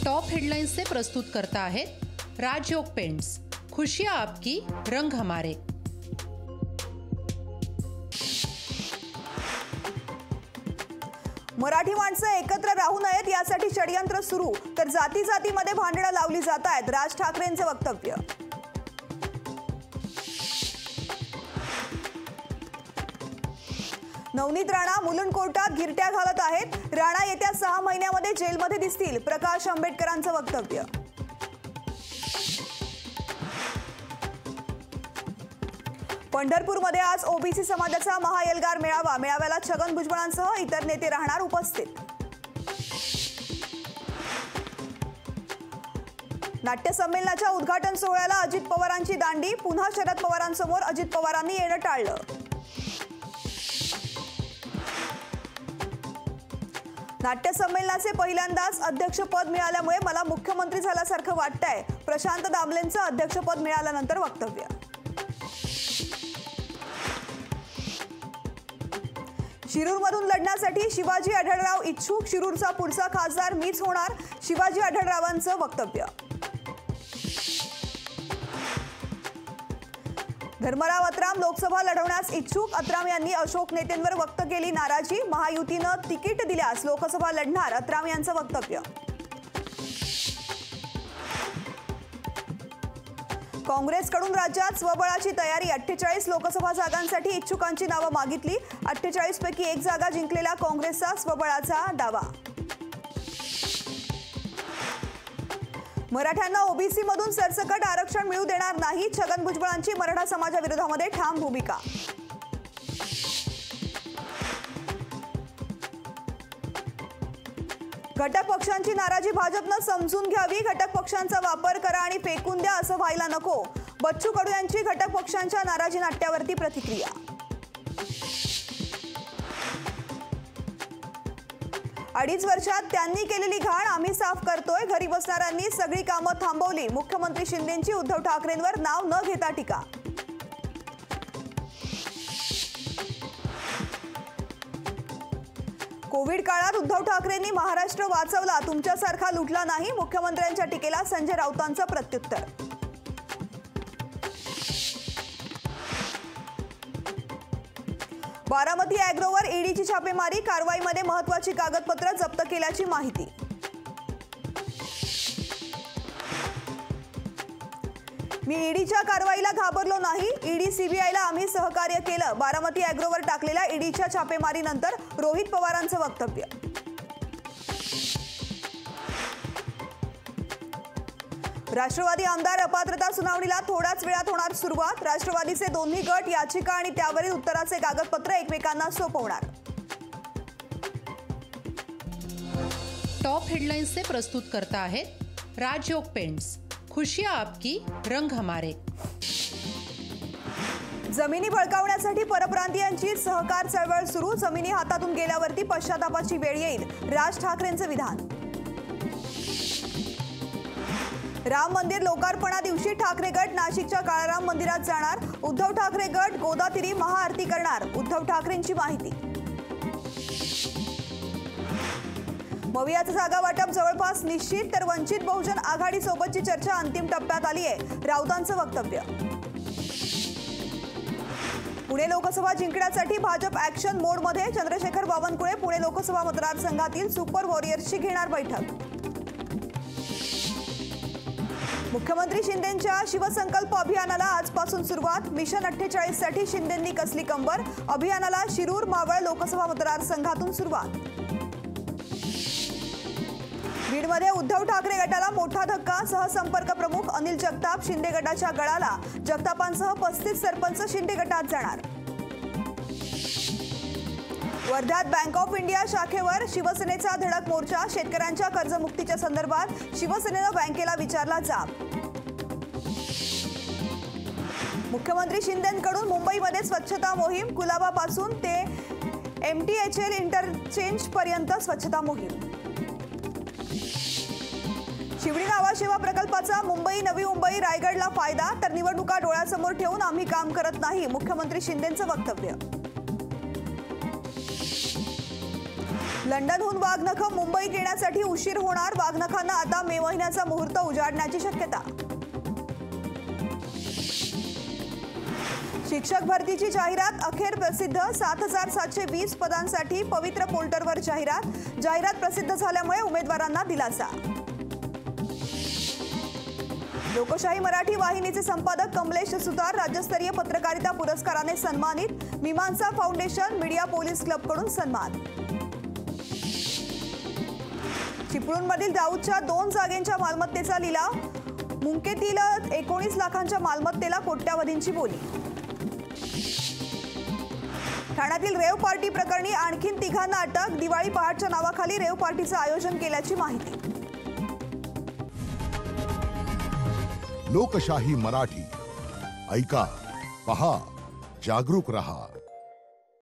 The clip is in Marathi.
टॉप हेडलाइन्स से प्रस्तुत करता है राजयोग पेंट्स। खुशियां आपकी, रंग हमारे। मराठी माणसं एकत्र राहू नयेत यासाठी षडयंत्र सुरू, तर जाती जातीमध्ये भांडणं लावली जात आहेत, राज ठाकरेंचं वक्तव्य। नवनीत राणा मुलुंड कोर्टात गिरट्या घालत आहेत, राणा येत्या 6 महिन्यामध्ये जेलमध्ये दिसतील, प्रकाश आंबेडकरांचं वक्तव्य। पंढरपूरमध्ये आज ओबीसी समाजाचा महाएल्गार मेळावा, मेळाव्याला छगन भुजबळांसह इतर नेते राहणार उपस्थित। नाट्य संमेलनाच्या उद्घाटन सोहळ्याला अजित पवारांची दांडी, पुन्हा शरद पवारांसमोर अजित पवारांनी येणं टाळलं। नाट्य संमेलनाचे पहिल्यांदाच अध्यक्षपद मिळाल्यामुळे मला मुख्यमंत्री झाल्यासारखं वाटतंय, प्रशांत दामलेंचं अध्यक्षपद मिळाल्यानंतर वक्तव्य। शिरूरमधून लढण्यासाठी शिवाजी आढळराव इच्छुक, शिरूरचा पुढचा खासदार मीच होणार, शिवाजी आढळरावांचं वक्तव्य। धर्मराव अत्राम लोकसभा लढवण्यास इच्छुक, अत्राम यांनी अशोक नेतेंवर व्यक्त केली नाराजी, महायुतीनं तिकीट दिल्यास लोकसभा लढणार, अत्राम यांचं वक्तव्य। काँग्रेसकडून राज्यात स्वबळाची तयारी, 48 लोकसभा जागांसाठी इच्छुकांची नावं मागितली, 48 पैकी 1 जागा जिंकलेला काँग्रेसचा स्वबळाचा दावा। मराठ्यांना ओबीसी मधून सरसकट आरक्षण मिळू देणार नाही, छगन भुजबळांची मराठा समाजाविरोधामध्ये ठाम भूमिका। घटक पक्षांची नाराजी भाजपनं समजून घ्यावी, घटक पक्षांचा वापर करा आणि फेकून द्या असं व्हायला नको, बच्चू कडू यांची घटक पक्षांच्या नाराजी नाट्यावरती प्रतिक्रिया। अडीच वर्षात त्यांनी केलेली घाण आम्ही साफ करतोय, घरी बसणाऱ्यांनी सगळी कामं थांबवली, मुख्यमंत्री शिंदेंची उद्धव ठाकरेंवर नाव न घेता टीका। कोविड काळात उद्धव ठाकरेंनी महाराष्ट्र वाचवला, तुमच्यासारखा लुटला नाही, मुख्यमंत्र्यांच्या टीकेला संजय राऊतांचं प्रत्युत्तर। बारामती अॅग्रोवर ईडीची छापेमारी, कारवाईमध्ये महत्त्वाची कागदपत्र जप्त केल्याची माहिती। मी ईडीच्या कारवाईला घाबरलो नाही, ईडी सीबीआयला आम्ही सहकार्य केलं, बारामती अॅग्रोवर टाकलेल्या ईडीच्या छापेमारीनंतर रोहित पवारांचं वक्तव्य। राष्ट्रवादी आमदार अपात्रता सुनावणीला थोड्याच वेळात होणार सुरुवात, राष्ट्रवादीचे दोन्ही गट याचिका आणि त्यावरील उत्तराचे कागदपत्र एकमेकांना सोपवणार। टॉप हेडलाइन्स से प्रस्तुत करता है राजयोग पेंट्स। खुशियां आपकी, रंग हमारे। जमिनी बळकावण्यासाठी परप्रांतीयांची सहकार चळवळ सुरू, जमिनी हातातून गेल्यावरती पश्चातापाची वेळ येईल, राज ठाकरेंचं विधान। राम मंदिर लोकार्पणा दिवशी ठाकरे गट नाशिकच्या काळाराम मंदिरात जाणार, उद्धव ठाकरे गट गोदातीरी महाआरती करणार, उद्धव ठाकरेंची माहिती। मवियाचं जागा वाटप जवळपास निश्चित, तर वंचित बहुजन आघाडी सोबतची चर्चा अंतिम टप्प्यात आली आहे, राऊतांचं वक्तव्य। पुणे लोकसभा जिंकण्यासाठी भाजप ॲक्शन मोडमध्ये, चंद्रशेखर बावनकुळे पुणे लोकसभा मतदारसंघातील सुपर वॉरियर्सची घेणार बैठक। मुख्यमंत्री शिंदेंच्या शिवसंकल्प अभियानाला आजपासून सुरुवात, मिशन 48 साठी शिंदेंनी कसली कंबर, अभियानाला शिरूर मावळ लोकसभा मतदारसंघातून सुरुवात। बीडमध्ये उद्धव ठाकरे गटाला मोठा धक्का, सहसंपर्क प्रमुख अनिल जगताप शिंदे गटाच्या गळाला, जगतापांसह 35 सरपंच शिंदे गटात जाणार। वर्ध्यात बँक ऑफ इंडिया शाखेवर शिवसेनेचा धडक मोर्चा, शेतकऱ्यांच्या कर्जमुक्तीच्या संदर्भात शिवसेनेनं बँकेला विचारला जाब। मुख्यमंत्री शिंदेंकडून मुंबईमध्ये स्वच्छता मोहीम, कुलाबापासून ते MTHL इंटरचेंज पर्यंत स्वच्छता मोहीम। शिवडी नावा सेवा प्रकल्पाचा मुंबई, नवी मुंबई, रायगडला फायदा, तर निवडणुका डोळ्यासमोर ठेवून आम्ही काम करत नाही, मुख्यमंत्री शिंदेंचं वक्तव्य। लंडनहून वाघनखं मुंबईत येण्यासाठी उशीर होणार. वाघनखांना आता मे महिन्याचा मुहूर्त उजाडण्याची शक्यता. शिक्षक भरतीची जाहिरात अखेर प्रसिद्ध. 7,720 पदांसाठी पवित्र पोर्टलवर जाहिरात प्रसिद्ध झाल्यामुळे उमेदवारांना दिलासा. लोकशाही मराठी वाहिनीचे संपादक कमलेश सुतार राज्यस्तरीय पत्रकारिता पुरस्काराने सन्मानित. मीमांसा फाउंडेशन मीडिया पोलीस क्लबकडून सन्मान. चिपळूणमधील दाऊदच्या 2 जागेंच्या मालमत्तेचा लिलाव. मुंकेतील 19 लाखांच्या मालमत्तेला कोट्यावधींची बोली. ठाण्यातील रेव पार्टी प्रकरणी आणखीन 3घांना अटक. दिवाळी पहाटच्या नावाखाली रेव पार्टीचं आयोजन केल्याची माहिती. लोकशाही मराठी ऐका, पहा, जागरूक रहा.